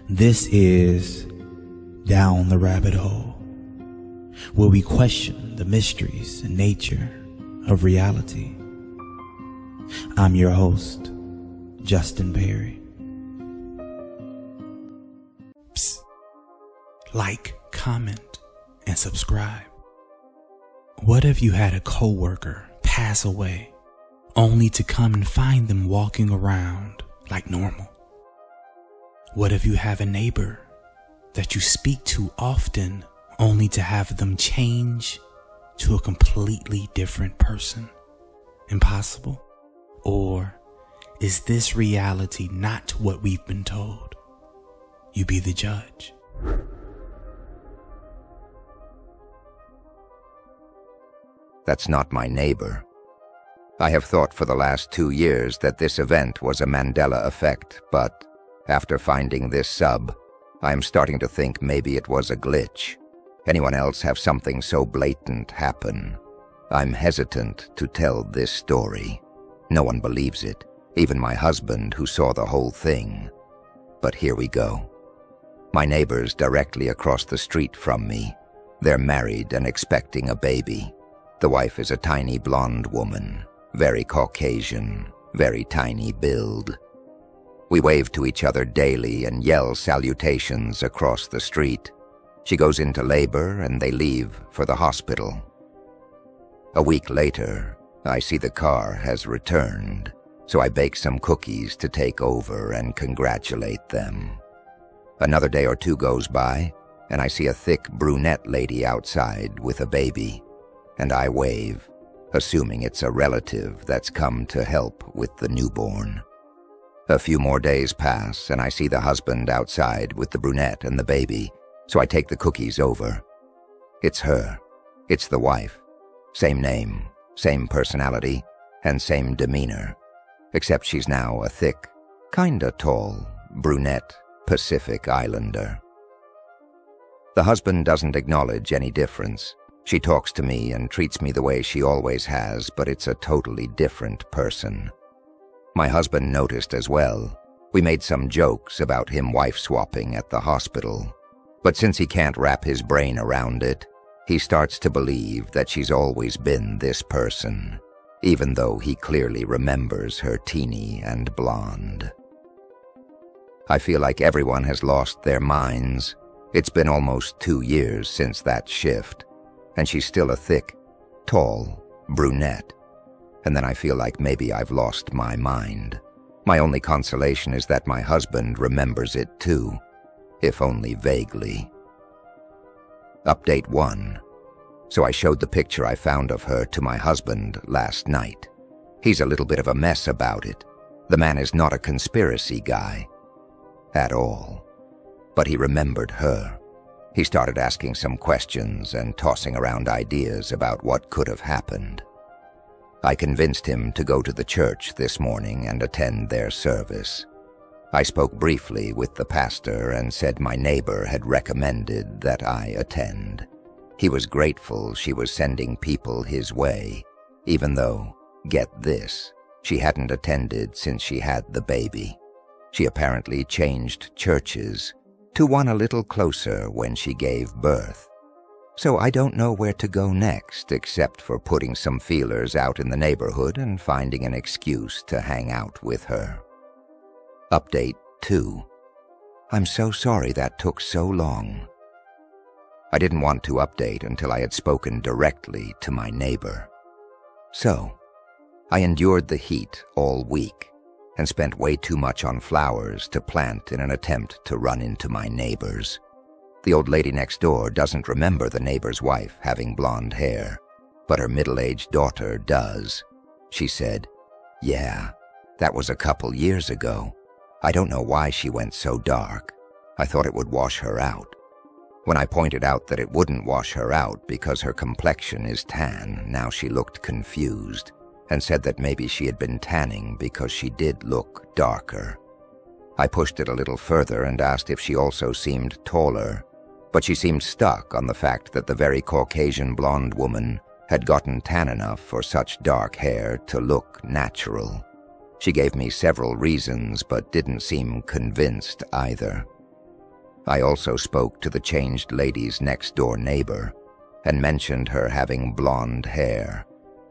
This is Down the Rabbit Hole, where we question the mysteries and nature of reality. I'm your host, Justin Perry. Psst. Like, comment, and subscribe. What if you had a coworker pass away only to come and find them walking around like normal? What if you have a neighbor that you speak to often only to have them change to a completely different person? Impossible? Or is this reality not what we've been told? You be the judge. That's not my neighbor. I have thought for the last 2 years that this event was a Mandela effect, but after finding this sub, I'm starting to think maybe it was a glitch. Anyone else have something so blatant happen? I'm hesitant to tell this story. No one believes it, even my husband who saw the whole thing. But here we go. My neighbor's directly across the street from me. They're married and expecting a baby. The wife is a tiny blonde woman, very Caucasian, very tiny build. We wave to each other daily and yell salutations across the street. She goes into labor and they leave for the hospital. A week later, I see the car has returned, so I bake some cookies to take over and congratulate them. Another day or two goes by, and I see a thick brunette lady outside with a baby, and I wave, assuming it's a relative that's come to help with the newborn. A few more days pass, and I see the husband outside with the brunette and the baby, so I take the cookies over. It's her. It's the wife. Same name, same personality, and same demeanor, except she's now a thick, kinda tall, brunette Pacific Islander. The husband doesn't acknowledge any difference. She talks to me and treats me the way she always has, but it's a totally different person. My husband noticed as well. We made some jokes about him wife-swapping at the hospital, but since he can't wrap his brain around it, he starts to believe that she's always been this person, even though he clearly remembers her teeny and blonde. I feel like everyone has lost their minds. It's been almost 2 years since that shift, and she's still a thick, tall brunette. And then I feel like maybe I've lost my mind. My only consolation is that my husband remembers it too, if only vaguely. Update 1. So I showed the picture I found of her to my husband last night. He's a little bit of a mess about it. The man is not a conspiracy guy. At all. But he remembered her. He started asking some questions and tossing around ideas about what could have happened. I convinced him to go to the church this morning and attend their service. I spoke briefly with the pastor and said my neighbor had recommended that I attend. He was grateful she was sending people his way, even though, get this, she hadn't attended since she had the baby. She apparently changed churches to one a little closer when she gave birth. So I don't know where to go next except for putting some feelers out in the neighborhood and finding an excuse to hang out with her. Update 2. I'm so sorry that took so long. I didn't want to update until I had spoken directly to my neighbor. So, I endured the heat all week and spent way too much on flowers to plant in an attempt to run into my neighbors. The old lady next door doesn't remember the neighbor's wife having blonde hair, but her middle-aged daughter does. She said, "Yeah, that was a couple years ago. I don't know why she went so dark. I thought it would wash her out." When I pointed out that it wouldn't wash her out because her complexion is tan, now she looked confused and said that maybe she had been tanning because she did look darker. I pushed it a little further and asked if she also seemed taller, but she seemed stuck on the fact that the very Caucasian blonde woman had gotten tan enough for such dark hair to look natural. She gave me several reasons but didn't seem convinced either. I also spoke to the changed lady's next-door neighbor and mentioned her having blonde hair.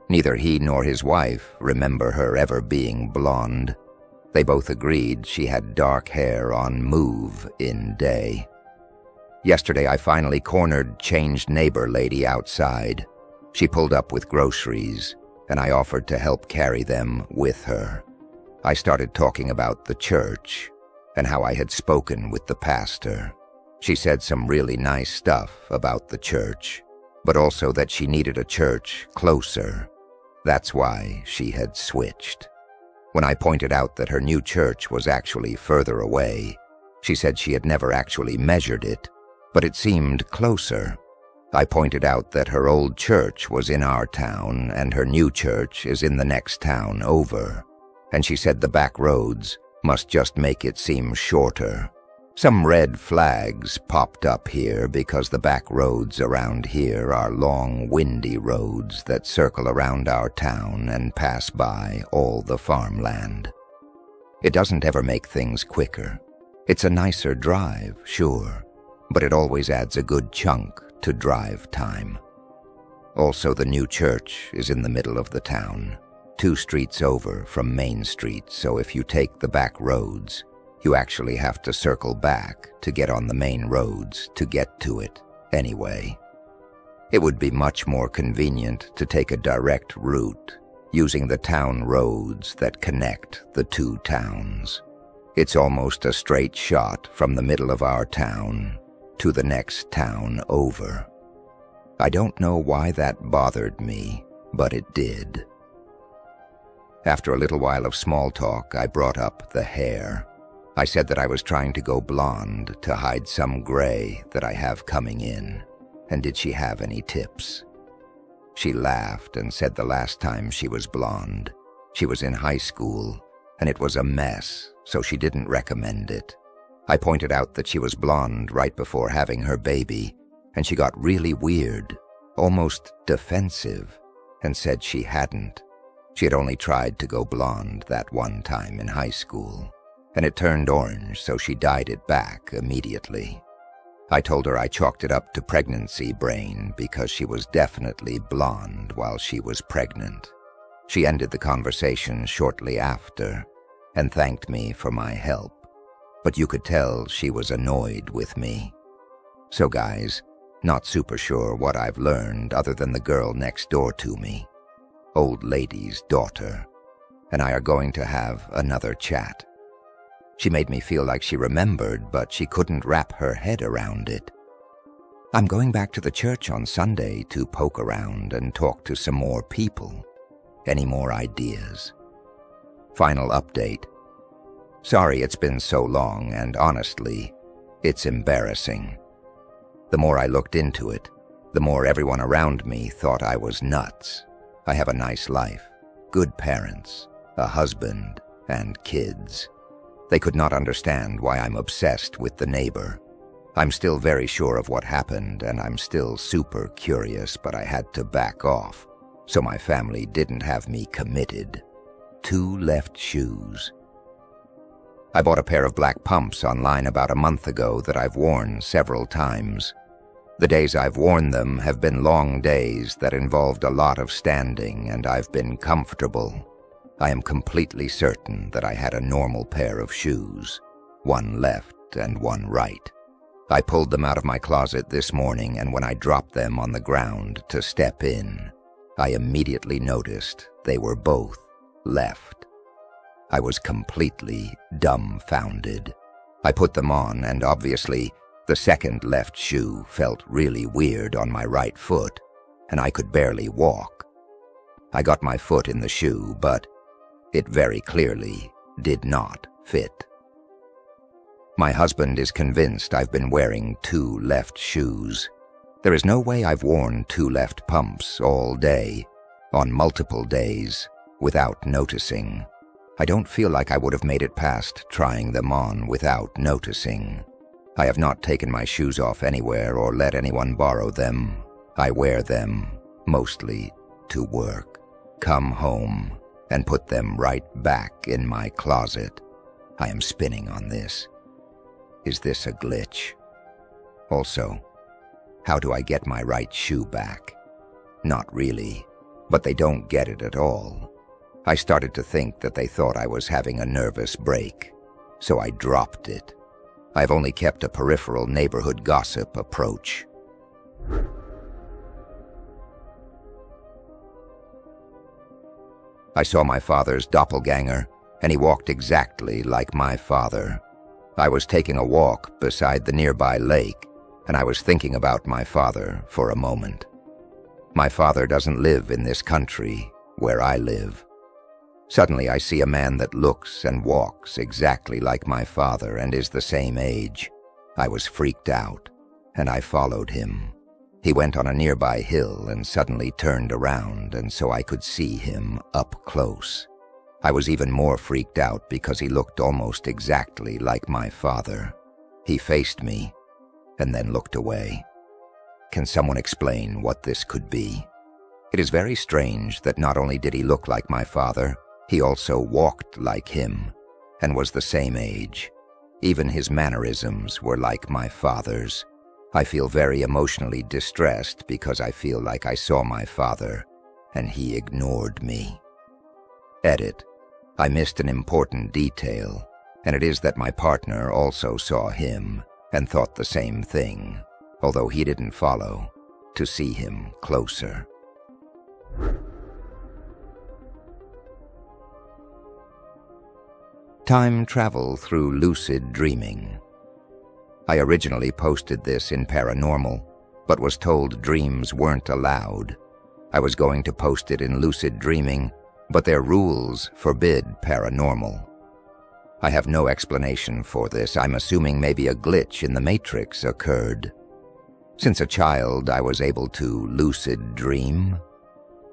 Neither he nor his wife remember her ever being blonde. They both agreed she had dark hair on move-in day. Yesterday I finally cornered changed neighbor lady outside. She pulled up with groceries, and I offered to help carry them with her. I started talking about the church and how I had spoken with the pastor. She said some really nice stuff about the church, but also that she needed a church closer. That's why she had switched. When I pointed out that her new church was actually further away, she said she had never actually measured it, but it seemed closer. I pointed out that her old church was in our town and her new church is in the next town over, and she said the back roads must just make it seem shorter. Some red flags popped up here because the back roads around here are long, windy roads that circle around our town and pass by all the farmland. It doesn't ever make things quicker. It's a nicer drive, sure, but it always adds a good chunk to drive time. Also, the new church is in the middle of the town, 2 streets over from Main Street, so if you take the back roads, you actually have to circle back to get on the main roads to get to it anyway. It would be much more convenient to take a direct route using the town roads that connect the 2 towns. It's almost a straight shot from the middle of our town to the next town over. I don't know why that bothered me, but it did. After a little while of small talk, I brought up the hair. I said that I was trying to go blonde to hide some gray that I have coming in, and did she have any tips? She laughed and said the last time she was blonde, she was in high school, and it was a mess, so she didn't recommend it. I pointed out that she was blonde right before having her baby, and she got really weird, almost defensive, and said she hadn't. She had only tried to go blonde that one time in high school, and it turned orange, so she dyed it back immediately. I told her I chalked it up to pregnancy brain because she was definitely blonde while she was pregnant. She ended the conversation shortly after and thanked me for my help, but you could tell she was annoyed with me. So guys, not super sure what I've learned other than the girl next door to me, old lady's daughter, and I are going to have another chat. She made me feel like she remembered, but she couldn't wrap her head around it. I'm going back to the church on Sunday to poke around and talk to some more people. Any more ideas? Final update. Sorry it's been so long, and honestly, it's embarrassing. The more I looked into it, the more everyone around me thought I was nuts. I have a nice life, good parents, a husband, and kids. They could not understand why I'm obsessed with the neighbor. I'm still very sure of what happened, and I'm still super curious, but I had to back off, so my family didn't have me committed. 2 left shoes. I bought a pair of black pumps online about a month ago that I've worn several times. The days I've worn them have been long days that involved a lot of standing, and I've been comfortable. I am completely certain that I had a normal pair of shoes, 1 left and 1 right. I pulled them out of my closet this morning, and when I dropped them on the ground to step in, I immediately noticed they were both left. I was completely dumbfounded. I put them on, and obviously, the second left shoe felt really weird on my right foot, and I could barely walk. I got my foot in the shoe, but it very clearly did not fit. My husband is convinced I've been wearing 2 left shoes. There is no way I've worn 2 left pumps all day, on multiple days, without noticing. I don't feel like I would have made it past trying them on without noticing. I have not taken my shoes off anywhere or let anyone borrow them. I wear them, mostly, to work, come home, and put them right back in my closet. I am spinning on this. Is this a glitch? Also, how do I get my right shoe back? Not really, but they don't get it at all. I started to think that they thought I was having a nervous break, so I dropped it. I've only kept a peripheral neighborhood gossip approach. I saw my father's doppelganger, and he walked exactly like my father. I was taking a walk beside the nearby lake, and I was thinking about my father for a moment. My father doesn't live in this country where I live. Suddenly I see a man that looks and walks exactly like my father and is the same age. I was freaked out, and I followed him. He went on a nearby hill and suddenly turned around, and so I could see him up close. I was even more freaked out because he looked almost exactly like my father. He faced me and then looked away. Can someone explain what this could be? It is very strange that not only did he look like my father, he also walked like him and was the same age. Even his mannerisms were like my father's. I feel very emotionally distressed because I feel like I saw my father and he ignored me. Edit. I missed an important detail, and it is that my partner also saw him and thought the same thing, although he didn't follow to see him closer. Time travel through lucid dreaming. I originally posted this in Paranormal, but was told dreams weren't allowed. I was going to post it in lucid dreaming, but their rules forbid paranormal. I have no explanation for this. I'm assuming maybe a glitch in the Matrix occurred. Since a child, I was able to lucid dream.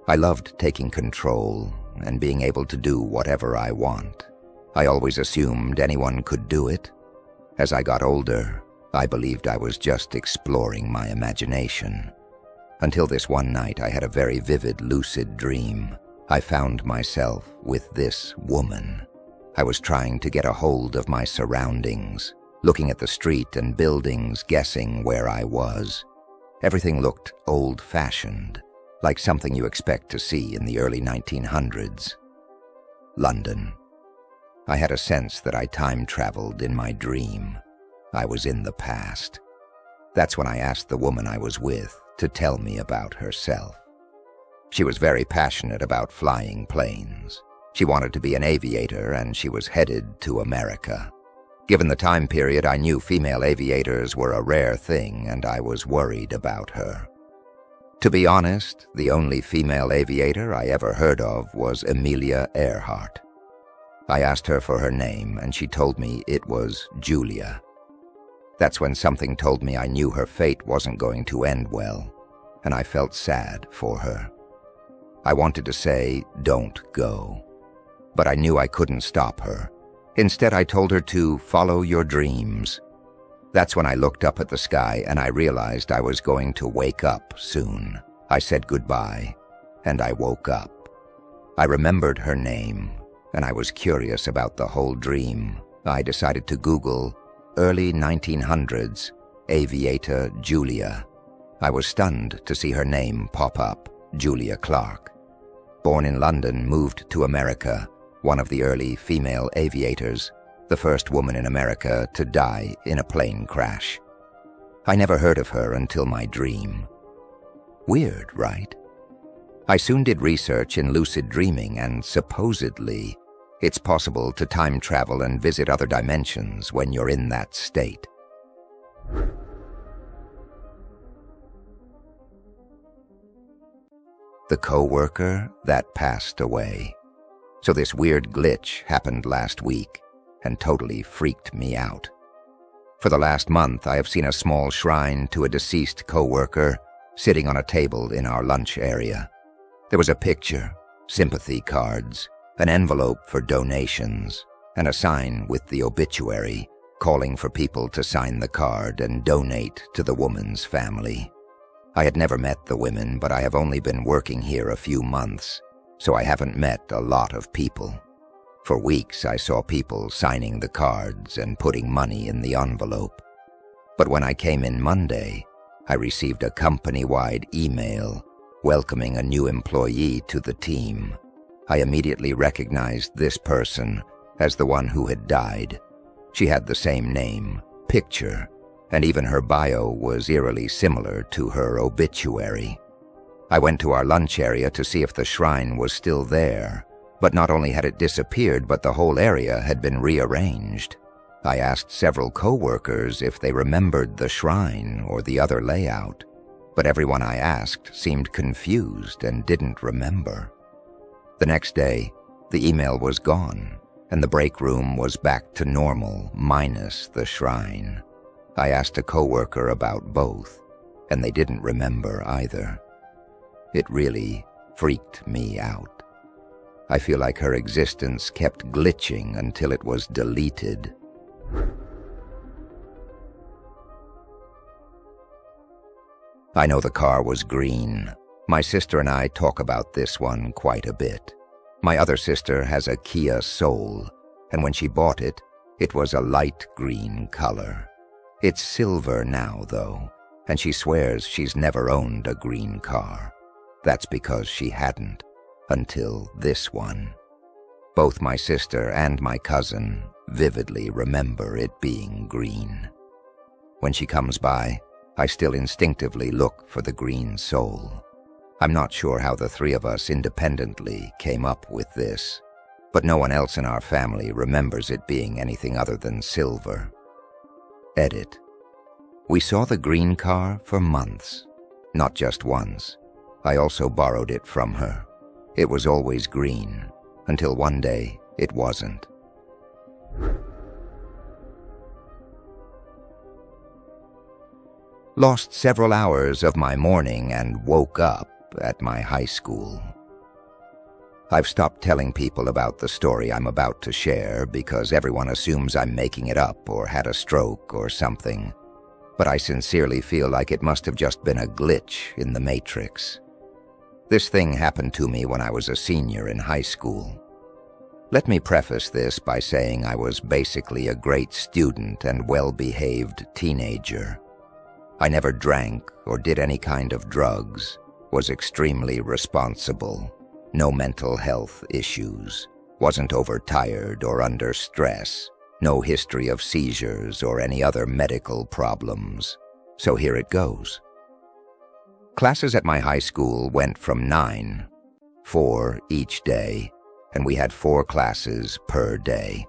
I loved taking control and being able to do whatever I want. I always assumed anyone could do it. As I got older, I believed I was just exploring my imagination. Until this one night, I had a very vivid lucid dream. I found myself with this woman. I was trying to get a hold of my surroundings, looking at the street and buildings, guessing where I was. Everything looked old-fashioned, like something you expect to see in the early 1900s. London. I had a sense that I time-traveled in my dream. I was in the past. That's when I asked the woman I was with to tell me about herself. She was very passionate about flying planes. She wanted to be an aviator, and she was headed to America. Given the time period, I knew female aviators were a rare thing, and I was worried about her. To be honest, the only female aviator I ever heard of was Amelia Earhart. I asked her for her name, and she told me it was Julia. That's when something told me I knew her fate wasn't going to end well, and I felt sad for her. I wanted to say, "Don't go," but I knew I couldn't stop her. Instead, I told her to follow your dreams. That's when I looked up at the sky and I realized I was going to wake up soon. I said goodbye, and I woke up. I remembered her name, and I was curious about the whole dream. I decided to Google early 1900s aviator Julia. I was stunned to see her name pop up, Julia Clark. Born in London, moved to America, one of the early female aviators, the first woman in America to die in a plane crash. I never heard of her until my dream. Weird, right? I soon did research in lucid dreaming, and supposedly, it's possible to time travel and visit other dimensions when you're in that state. The coworker that passed away. So this weird glitch happened last week and totally freaked me out. For the last month, I have seen a small shrine to a deceased coworker sitting on a table in our lunch area. There was a picture, sympathy cards, an envelope for donations, and a sign with the obituary calling for people to sign the card and donate to the woman's family. I had never met the women, but I have only been working here a few months, so I haven't met a lot of people. For weeks, I saw people signing the cards and putting money in the envelope. But when I came in Monday, I received a company-wide email welcoming a new employee to the team. I immediately recognized this person as the one who had died. She had the same name, picture, and even her bio was eerily similar to her obituary. I went to our lunch area to see if the shrine was still there, but not only had it disappeared, but the whole area had been rearranged. I asked several co-workers if they remembered the shrine or the other layout, but everyone I asked seemed confused and didn't remember. The next day, the email was gone, and the break room was back to normal, minus the shrine. I asked a coworker about both, and they didn't remember either. It really freaked me out. I feel like her existence kept glitching until it was deleted. I know the car was green. My sister and I talk about this one quite a bit. My other sister has a Kia Soul, and when she bought it, it was a light green color. It's silver now, though, and she swears she's never owned a green car. That's because she hadn't, until this one. Both my sister and my cousin vividly remember it being green. When she comes by, I still instinctively look for the green Soul. I'm not sure how the three of us independently came up with this, but no one else in our family remembers it being anything other than silver. Edit. We saw the green car for months, not just once. I also borrowed it from her. It was always green, until one day it wasn't. Lost several hours of my morning and woke up at my high school. I've stopped telling people about the story I'm about to share because everyone assumes I'm making it up or had a stroke or something, but I sincerely feel like it must have just been a glitch in the Matrix. This thing happened to me when I was a senior in high school. Let me preface this by saying I was basically a great student and well-behaved teenager. I never drank or did any kind of drugs, was extremely responsible, no mental health issues, wasn't overtired or under stress, no history of seizures or any other medical problems. So here it goes. Classes at my high school went from 4 each day, and we had 4 classes per day.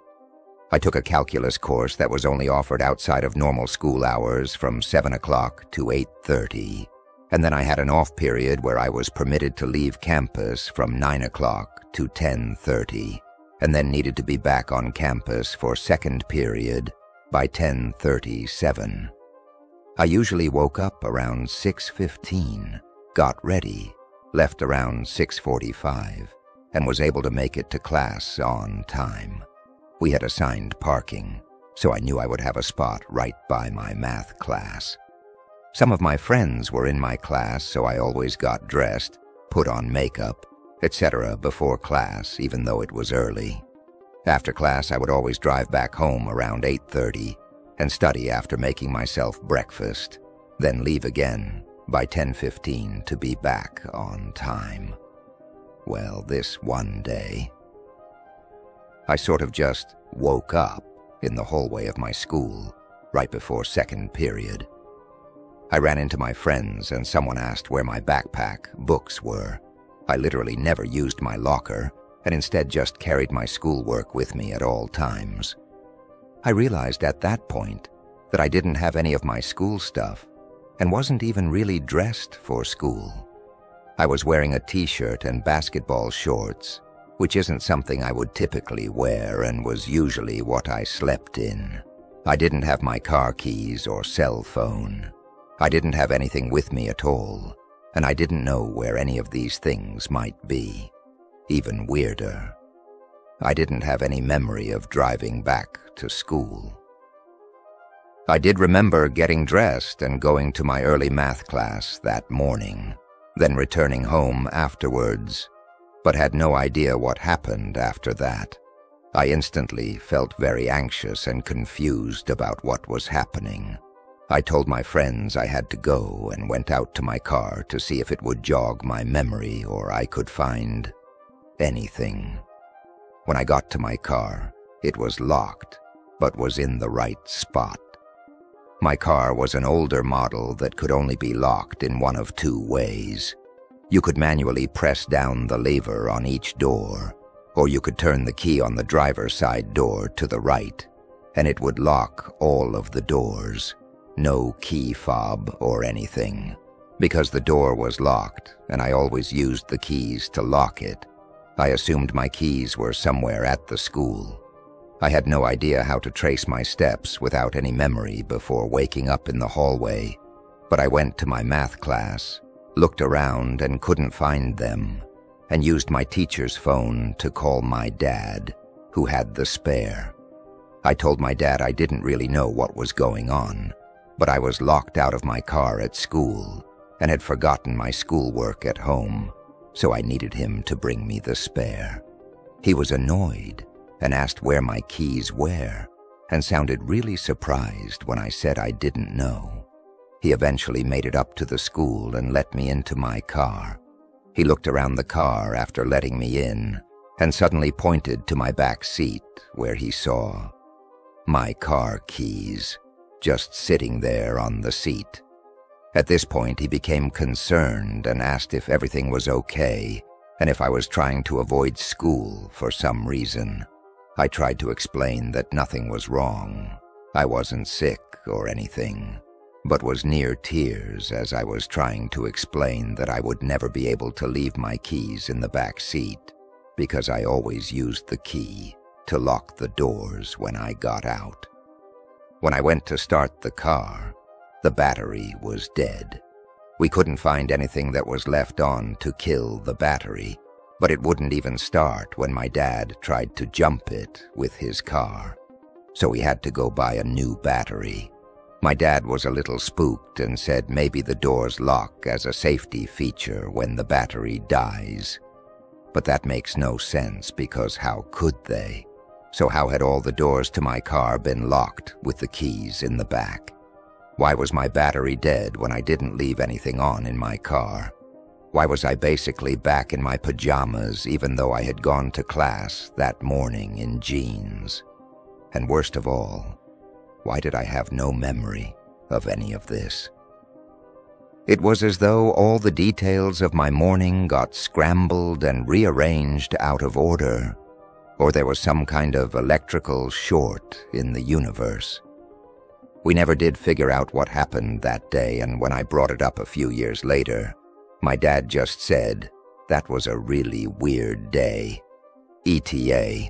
I took a calculus course that was only offered outside of normal school hours from 7 o'clock to 8:30, and then I had an off period where I was permitted to leave campus from 9 o'clock to 10:30, and then needed to be back on campus for second period by 10:37. I usually woke up around 6:15, got ready, left around 6:45, and was able to make it to class on time. We had assigned parking, so I knew I would have a spot right by my math class. Some of my friends were in my class, so I always got dressed, put on makeup, etc. before class, even though it was early. After class, I would always drive back home around 8:30 and study after making myself breakfast, then leave again by 10:15 to be back on time. Well, this one day, I sort of just woke up in the hallway of my school right before second period. I ran into my friends and someone asked where my backpack, books were. I literally never used my locker and instead just carried my schoolwork with me at all times. I realized at that point that I didn't have any of my school stuff and wasn't even really dressed for school. I was wearing a t-shirt and basketball shorts, which isn't something I would typically wear and was usually what I slept in. I didn't have my car keys or cell phone. I didn't have anything with me at all, and I didn't know where any of these things might be. Even weirder, I didn't have any memory of driving back to school. I did remember getting dressed and going to my early math class that morning, then returning home afterwards, but had no idea what happened after that. I instantly felt very anxious and confused about what was happening. I told my friends I had to go and went out to my car to see if it would jog my memory or I could find anything. When I got to my car, it was locked, but was in the right spot. My car was an older model that could only be locked in one of two ways. You could manually press down the lever on each door, or you could turn the key on the driver's side door to the right, and it would lock all of the doors. No key fob or anything. Because the door was locked, and I always used the keys to lock it, I assumed my keys were somewhere at the school. I had no idea how to trace my steps without any memory before waking up in the hallway, but I went to my math class, looked around and couldn't find them, and used my teacher's phone to call my dad, who had the spare. I told my dad I didn't really know what was going on, but I was locked out of my car at school and had forgotten my schoolwork at home, so I needed him to bring me the spare. He was annoyed and asked where my keys were, and sounded really surprised when I said I didn't know. He eventually made it up to the school and let me into my car. He looked around the car after letting me in and suddenly pointed to my back seat where he saw my car keys just sitting there on the seat. At this point, he became concerned and asked if everything was okay and if I was trying to avoid school for some reason. I tried to explain that nothing was wrong. I wasn't sick or anything, but was near tears as I was trying to explain that I would never be able to leave my keys in the back seat because I always used the key to lock the doors when I got out. When I went to start the car, the battery was dead. We couldn't find anything that was left on to kill the battery, but it wouldn't even start when my dad tried to jump it with his car. So we had to go buy a new battery. My dad was a little spooked and said maybe the doors lock as a safety feature when the battery dies. But that makes no sense because how could they? So how had all the doors to my car been locked with the keys in the back? Why was my battery dead when I didn't leave anything on in my car? Why was I basically back in my pajamas even though I had gone to class that morning in jeans? And worst of all, why did I have no memory of any of this? It was as though all the details of my morning got scrambled and rearranged out of order, or there was some kind of electrical short in the universe. We never did figure out what happened that day, and when I brought it up a few years later, my dad just said, "That was a really weird day. ETA.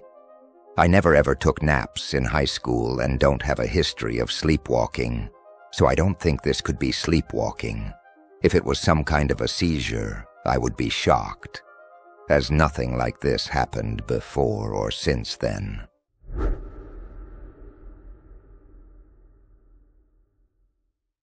I never ever took naps in high school and don't have a history of sleepwalking, so I don't think this could be sleepwalking. If it was some kind of a seizure, I would be shocked, as nothing like this happened before or since then."